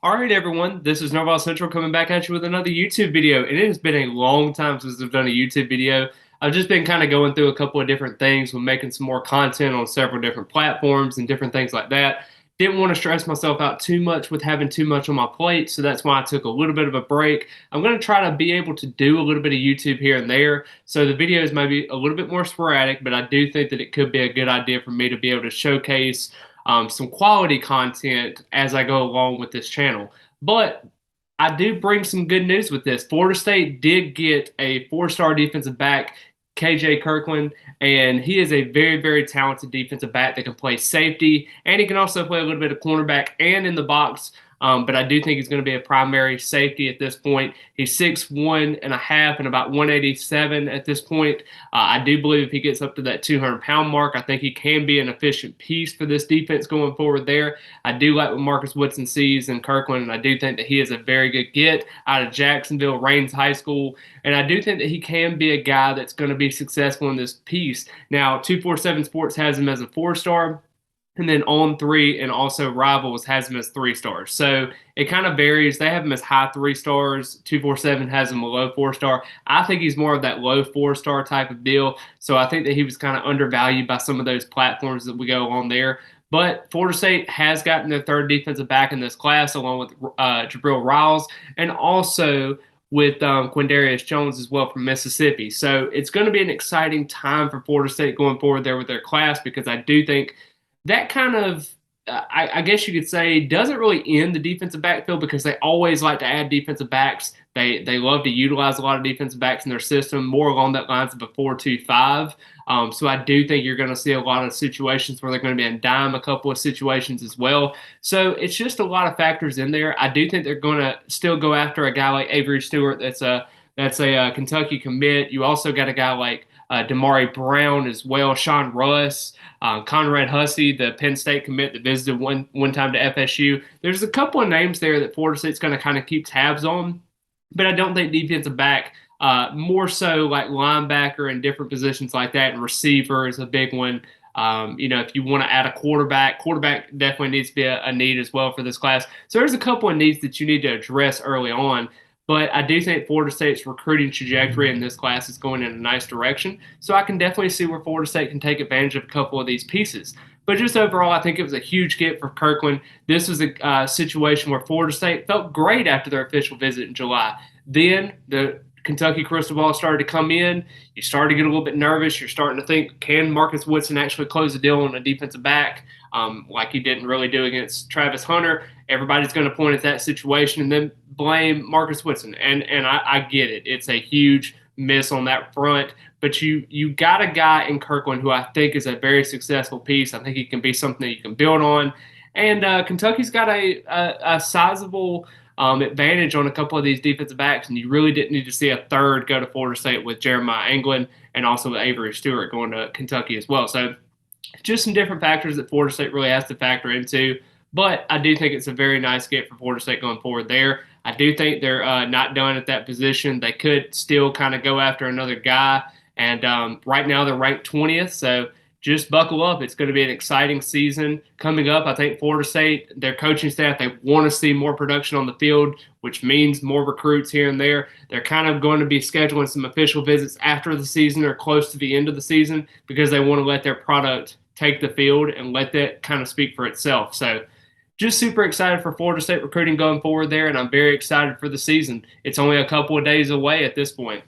All right, everyone, this is NorvellCentral coming back at you with another YouTube video. And it has been a long time since I've done a YouTube video. I've just been kind of going through a couple of different things with making some more content on several different platforms and different things like that. Didn't want to stress myself out too much with having too much on my plate, so that's why I took a little bit of a break. I'm going to try to be able to do a little bit of YouTube here and there, so the videos may be a little bit more sporadic, but I do think that it could be a good idea for me to be able to showcase some quality content as I go along with this channel. But I do bring some good news with this. Florida State did get a four-star defensive back, KJ Kirkland, and he is a very, very talented defensive back that can play safety, and he can also play a little bit of cornerback and in the box. But I do think he's going to be a primary safety at this point. He's 6'1 and a half and about 187 at this point. I do believe if he gets up to that 200-pound mark, I think he can be an efficient piece for this defense going forward there. I do like what Marcus Woodson sees in Kirkland, and I do think that he is a very good get out of Jacksonville, Raines High School. And I do think that he can be a guy that's going to be successful in this piece. Now, 247 Sports has him as a 4-star. And then On3 and also Rivals has him as 3 stars. So it kind of varies. They have him as high 3 stars. 247 has him a low 4-star. I think he's more of that low 4-star type of deal. So I think that he was kind of undervalued by some of those platforms that we go on there. But Florida State has gotten their third defensive back in this class, along with Jabril Riles, and also with Quindarius Jones as well from Mississippi. So it's going to be an exciting time for Florida State going forward there with their class, because I do think that kind of, I guess you could say, doesn't really end the defensive backfield, because they always like to add defensive backs. They love to utilize a lot of defensive backs in their system, more along that lines of a 4-2-5. So I do think you're going to see a lot of situations where they're going to be in dime, a couple of situations as well. So it's just a lot of factors in there. I do think they're going to still go after a guy like Avery Stewart that's a Kentucky commit. You also got a guy like Damari Brown as well, Sean Russ, Conrad Hussey, the Penn State commit that visited one time to FSU. There's a couple of names there that Florida State's going to kind of keep tabs on, but I don't think defensive back, more so like linebacker and different positions like that, and receiver is a big one. If you want to add a quarterback definitely needs to be a need as well for this class. So there's a couple of needs that you need to address early on. But I do think Florida State's recruiting trajectory in this class is going in a nice direction. So I can definitely see where Florida State can take advantage of a couple of these pieces. But just overall, I think it was a huge get for Kirkland. This was a situation where Florida State felt great after their official visit in July. Then the Kentucky crystal ball started to come in. You started to get a little bit nervous. You're starting to think, can Marcus Woodson actually close the deal on a defensive back, like he didn't really do against Travis Hunter? Everybody's going to point at that situation and then blame Marcus Woodson. And I get it. It's a huge miss on that front. But you got a guy in Kirkland who I think is a very successful piece. I think he can be something that you can build on. And Kentucky's got a sizable advantage on a couple of these defensive backs, and you really didn't need to see a third go to Florida State with Jeremiah England and also with Avery Stewart going to Kentucky as well. So just some different factors that Florida State really has to factor into. But I do think it's a very nice get for Florida State going forward there. I do think they're not done at that position. They could still kind of go after another guy. And right now they're ranked 20th. So just buckle up. It's going to be an exciting season coming up. I think Florida State, their coaching staff, they want to see more production on the field, which means more recruits here and there. They're kind of going to be scheduling some official visits after the season or close to the end of the season, because they want to let their product take the field and let that kind of speak for itself. So just super excited for Florida State recruiting going forward there, and I'm very excited for the season. It's only a couple of days away at this point.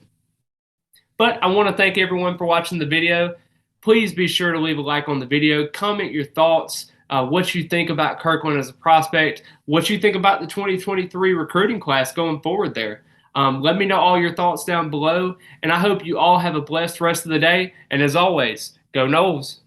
But I want to thank everyone for watching the video. Please be sure to leave a like on the video. Comment your thoughts, what you think about Kirkland as a prospect, what you think about the 2023 recruiting class going forward there. Let me know all your thoughts down below, and I hope you all have a blessed rest of the day. And as always, go Noles.